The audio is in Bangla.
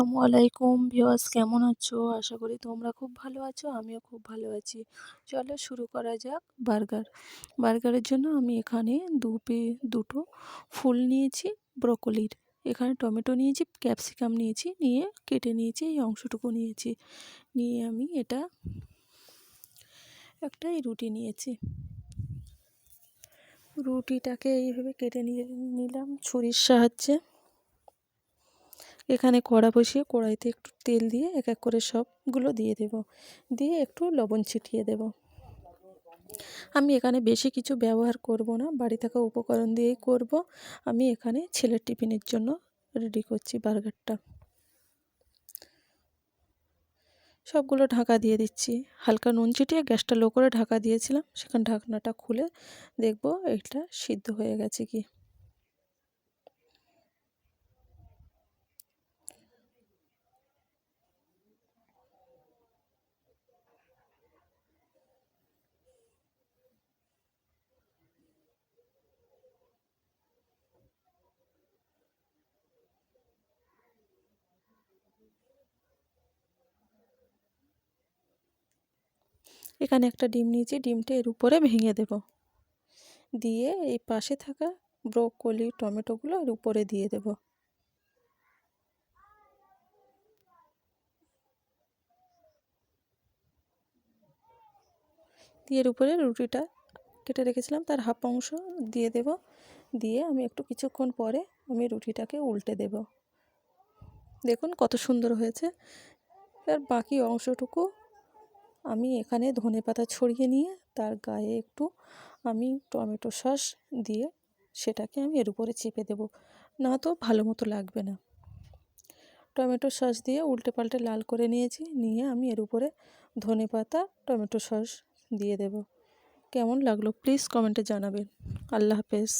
আসসালামু আলাইকুম ভিউয়ার্স, কেমন আছো? আশা করি তোমরা খুব ভালো আছো। আমিও খুব ভালো আছি। চলো শুরু করা যাক বার্গার। বার্গারের জন্য আমি এখানে দুটো ফুল নিয়েছি ব্রকলির। এখানে টমেটো নিয়েছি, ক্যাপসিকাম নিয়েছি, নিয়ে কেটে নিয়েছি, এই অংশটুকু নিয়েছি। নিয়ে আমি একটাই রুটি নিয়েছি। রুটিটাকে এইভাবে কেটে নিলাম ছুরির সাহায্যে। এখানে কড়া বসিয়ে কড়াইতে একটু তেল দিয়ে এক এক করে সবগুলো দিয়ে দেব, দিয়ে একটু লবণ ছিটিয়ে দেব। আমি এখানে বেশি কিছু ব্যবহার করব না, বাড়ি থাকা উপকরণ দিয়েই করব। আমি এখানে ছেলের টিফিনের জন্য রেডি করছি বার্গারটা। সবগুলো ঢাকা দিয়ে দিচ্ছি, হালকা নুন ছিটিয়ে গ্যাসটা লো করে ঢাকা দিয়েছিলাম। সেখানে ঢাকনাটা খুলে দেখব এটা সিদ্ধ হয়ে গেছে কি। এখানে একটা ডিম নিয়েছি, ডিমটা এর উপরে ভেঙে দেব, দিয়ে এই পাশে থাকা ব্রোকলি টমেটোগুলো এর উপরে দিয়ে দেব। দিয়ে এর উপরে রুটিটা কেটে রেখেছিলাম তার হাফ অংশ দিয়ে দেব। দিয়ে আমি একটু কিছুক্ষণ পরে আমি রুটিটাকে উল্টে দেব। দেখুন কত সুন্দর হয়েছে। আর বাকি অংশটুকু আমি এখানে ধনেপাতা ছড়িয়ে নিয়ে তার গায়ে একটু আমি টমেটো সস দিয়ে সেটাকে আমি এর উপরে চেপে দেব, না তো ভালো মতো লাগবে না। টমেটো সস দিয়ে উল্টে পাল্টে লাল করে নিয়েছি, নিয়ে আমি এর উপরে ধনেপাতা টমেটো সস দিয়ে দেব। কেমন লাগলো প্লিজ কমেন্টে জানাবেন। আল্লাহ হাফেজ।